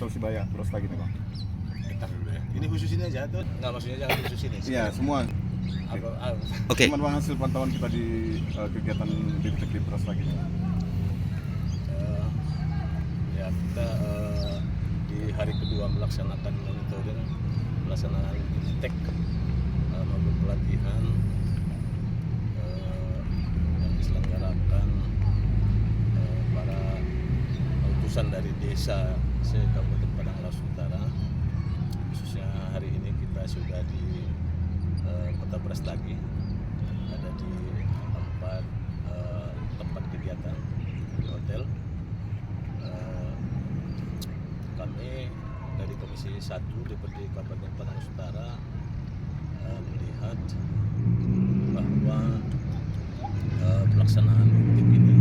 Tol Sibaya terus lagi nih Bang. Bentar dulu ya. Ini khusus ini aja tuh? Nggak, maksudnya jangan khusus ini. Iya, semua. Oke. Cuman Bang hasil pantauan kita di kegiatan BIMTEK di terus lagi nih. Ya kita di hari kedua melaksanakan monitoring pelaksanaan BIMTEK maupun pelatihan yang diselenggarakan para utusan dari desa se-Kabupaten Padang Lawas Utara. Khususnya hari ini kita sudah di Kota Brastagi, ada di tempat kegiatan di hotel. Kami dari Komisi 1 DPRD Kabupaten Padang Lawas Utara melihat bahwa pelaksanaan BIMTEK ini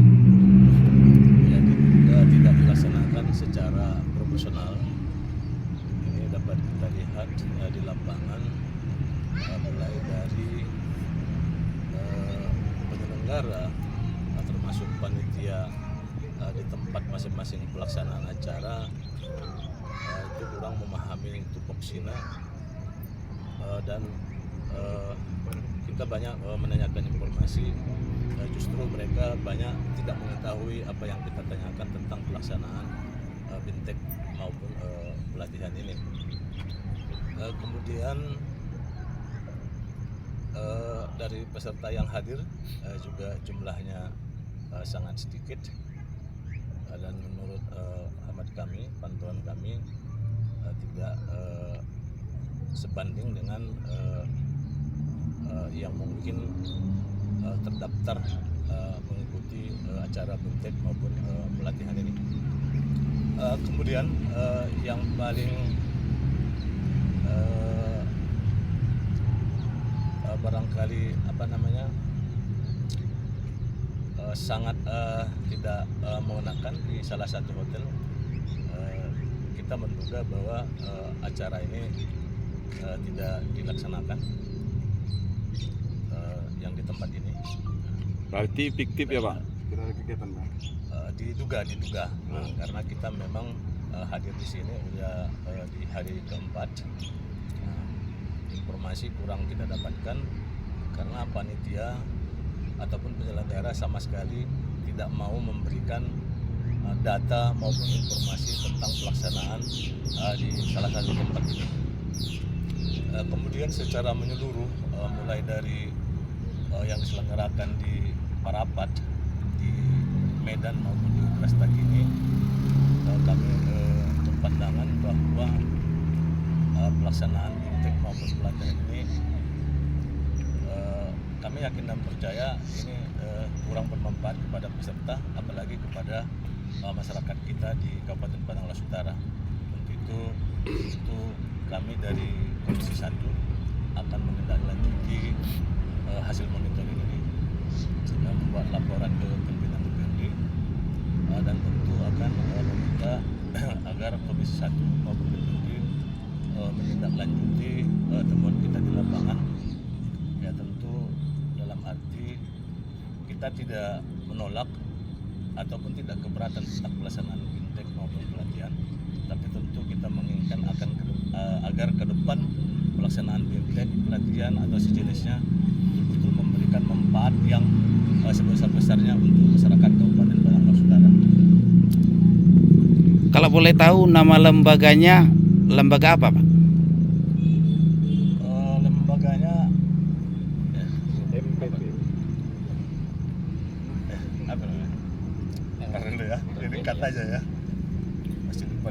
tidak dilaksanakan secara profesional. Ini dapat kita lihat di lapangan, mulai dari penyelenggara termasuk panitia di tempat masing-masing pelaksanaan acara itu kurang memahami tupoksina, dan kita banyak menanyakan informasi, justru mereka banyak tidak mengetahui apa yang kita tanyakan tentang pelaksanaan BIMTEK maupun pelatihan ini. Kemudian dari peserta yang hadir juga jumlahnya sangat sedikit, dan menurut hemat kami, pantauan kami tidak sebanding dengan yang mungkin terdaftar mengikuti acara BIMTEK maupun pelatihan ini. Kemudian yang paling barangkali sangat tidak mengenakan di salah satu hotel, kita menduga bahwa acara ini tidak dilaksanakan yang di tempat ini. Berarti fiktif ya Pak? Kita ada kegiatan Bang. Diduga karena kita memang hadir di sini udah di hari keempat. Informasi kurang kita dapatkan karena panitia ataupun penyelenggara sama sekali tidak mau memberikan data maupun informasi tentang pelaksanaan di salah satu tempat ini. Kemudian secara menyeluruh, mulai dari yang diselenggarakan di Parapat, di Medan maupun di Brastagi ini, kami berpandangan bahwa pelaksanaan BIMTEK maupun pelatihan ini kami yakin dan percaya ini kurang bermanfaat kepada peserta, apalagi kepada masyarakat kita di Kabupaten Padang Lawas Utara. Untuk itu kami dari Komisi 1 akan menindaklanjuti hasil monitoring ini dan membuat laporan ke pimpinan DPRD, dan tentu akan meminta agar Komisi 1 maupun DPRD menindaklanjuti temuan kita di lapangan. Ya tentu dalam arti kita tidak menolak ataupun tidak keberatan tentang pelaksanaan BIMTEK maupun pelatihan, tapi tentu kita menginginkan agar ke depan pelaksanaan BIMTEK, pelatihan atau sejenisnya betul-betul memberikan manfaat yang sebesar-besarnya untuk masyarakat Kabupaten Padang Lawas Utara. Kalau boleh tahu nama lembaganya, lembaga apa Pak? Lembaganya MPP. apa namanya? Ntar dulu ya, ini kata aja ya. Masih lupa.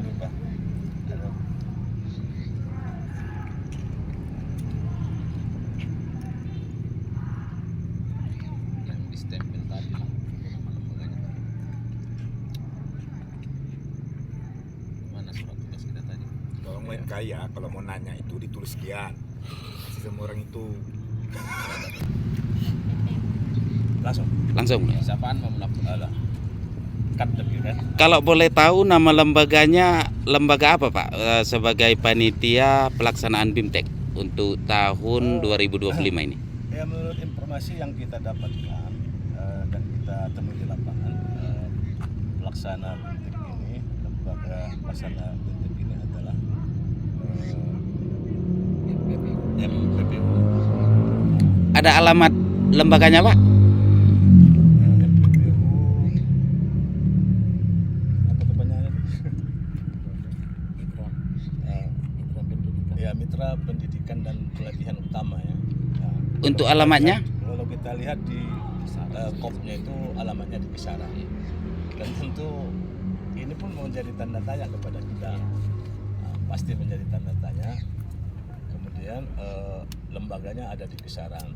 Yang di stempel tadi lembaganya. Mana surat tugas kita tadi? Kalau mau kaya, kalau mau nanya itu ditulis sekian. Kasih sama orang itu. Langsung. Langsung. Siapaan mau melakukan kan. Kalau boleh tahu nama lembaganya, lembaga apa Pak? Sebagai panitia pelaksanaan BIMTEK untuk tahun 2025 ini. Ya, menurut informasi yang kita dapatkan dan kita temui di lapangan, pelaksana BIMTEK ini, lembaga pelaksana BIMTEK ini ada alamat lembaganya Pak? MPPU apa kepanjangannya? Ya, Mitra Pendidikan dan Pelatihan Utama ya. Nah, Untuk kalau kita alamatnya? lihat- Kalau kita lihat di KOP-nya itu alamatnya di Kisaran. Dan tentu ini pun menjadi tanda tanya kepada kita. Nah, pasti menjadi tanda tanya. Kemudian lembaganya ada di Kisaran.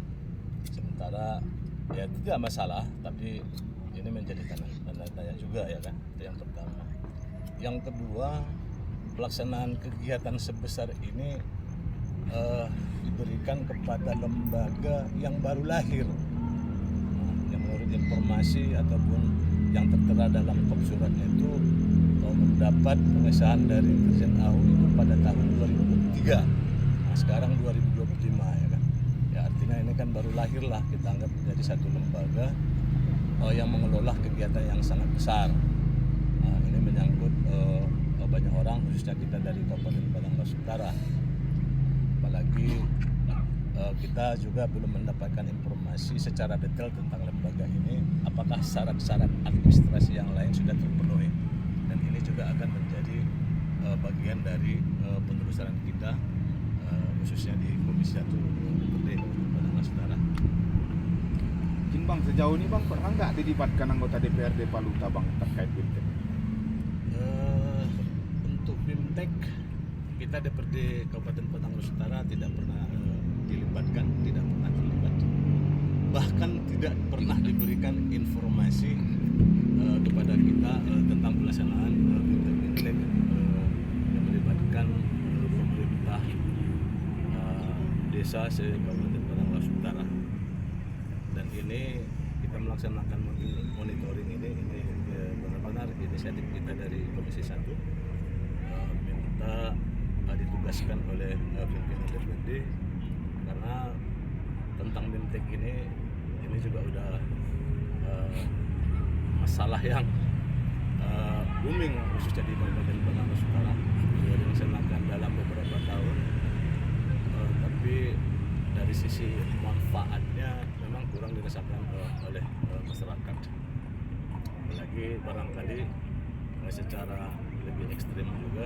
Sementara ya tidak masalah, tapi ini menjadi tanda tanya juga ya kan. Itu yang pertama. Yang kedua, pelaksanaan kegiatan sebesar ini diberikan kepada lembaga yang baru lahir. Yang menurut informasi ataupun yang tertera dalam kop suratnya itu mendapat pengesahan dari Dirjen AU itu pada tahun 2003. Nah, sekarang 2025 ya kan. Ya artinya ini kan baru lahir lah, kita anggap menjadi satu lembaga yang mengelola kegiatan yang sangat besar. Nah, ini menyangkut banyak orang, khususnya kita dari Kabupaten Padang Lawas Utara. Apalagi kita juga belum mendapatkan informasi secara detail tentang lembaga ini, apakah syarat-syarat administrasi yang lain sudah terpenuhi. Dan ini juga akan menjadi bagian dari penelusuran kita, khususnya di Komisi 1 DPRD Padang Lawas Utara. Mungkin Bang, sejauh ini Bang pernah nggak dilibatkan anggota DPRD Paluta Bang terkait BIMTEK? Untuk BIMTEK kita DPRD Kabupaten Padang Lawas Utara tidak pernah dilibatkan, tidak pernah terlibat. Bahkan tidak pernah diberikan informasi kepada kita tentang pelaksanaan BIMTEK yang melibatkan pemerintah desa se-Kabupaten Padang Lawas Utara. Dan ini kita melaksanakan monitoring ini benar-benar inisiatif kita dari Komisi 1, minta ditugaskan oleh pimpinan DPRD, karena tentang BIMTEK ini juga udah masalah yang booming khususnya di Kabupaten Padang Lawas Utara, sudah dilaksanakan dalam beberapa tahun, tapi dari sisi manfaatnya memang kurang dirasakan oleh masyarakat. Apalagi barangkali secara lebih ekstrim juga,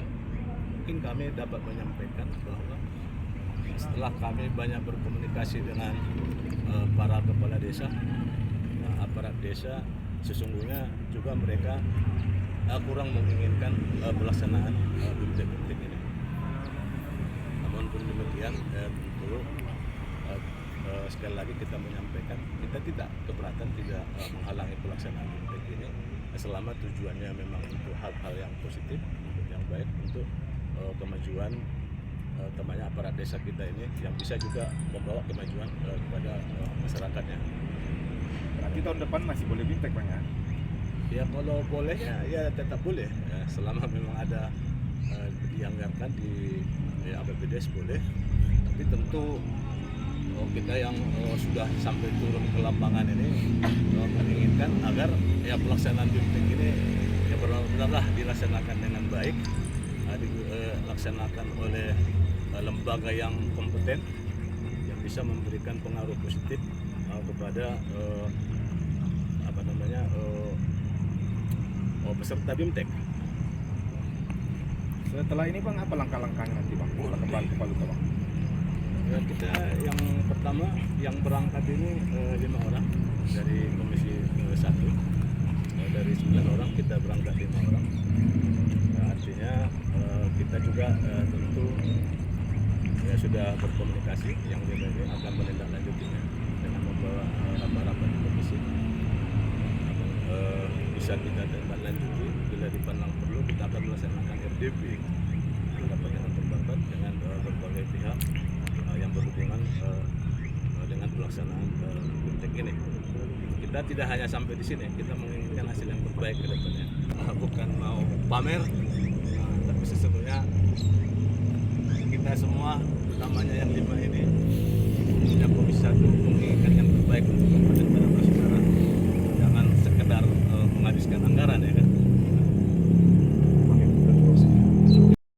mungkin kami dapat menyampaikan bahwa setelah kami banyak berkomunikasi dengan para kepala desa, aparat desa, sesungguhnya juga mereka kurang menginginkan pelaksanaan BIMTEK ini. Namun pun demikian, tentu sekali lagi kita menyampaikan kita tidak keberatan, tidak menghalangi pelaksanaan BIMTEK ini selama tujuannya memang untuk hal-hal yang positif, untuk yang baik, untuk kemajuan temannya aparat desa kita ini yang bisa juga membawa kemajuan kepada masyarakatnya. Berarti tahun depan masih boleh BIMTEK Bang ya? Ya kalau bolehnya ya tetap boleh ya, selama memang ada dianggarkan di APBDes boleh, tapi tentu kita yang sudah sampai turun ke lapangan ini menginginkan agar ya pelaksanaan BIMTEK ini ya benar-benarlah dilaksanakan dengan baik, dilaksanakan oleh lembaga yang kompeten yang bisa memberikan pengaruh positif kepada peserta BIMTEK. Setelah ini Bang, apa langkah-langkahnya nanti Bang? Setelah kembali ke Paluta Bang? Ya, kita yang pertama yang berangkat ini 5 orang dari Komisi 1, dari 9 orang kita berangkat 5 orang. Artinya kita juga tentu ya sudah berkomunikasi, yang ini akan menindaklanjutinya dengan membawa rapat-rapat di komisi. Bisa kita tindaklanjuti bila dipandang perlu, kita akan melaksanakan RDP, rapat dengan pendapat dengan berbagai pihak yang berhubungan dengan pelaksanaan BIMTEK ini. Kita tidak hanya sampai di sini, kita menginginkan hasil yang terbaik ke depannya. Bukan mau pamer, tapi sesungguhnya kita semua, utamanya yang 5 ini, punya Komisi 1 menginginkan yang terbaik untuk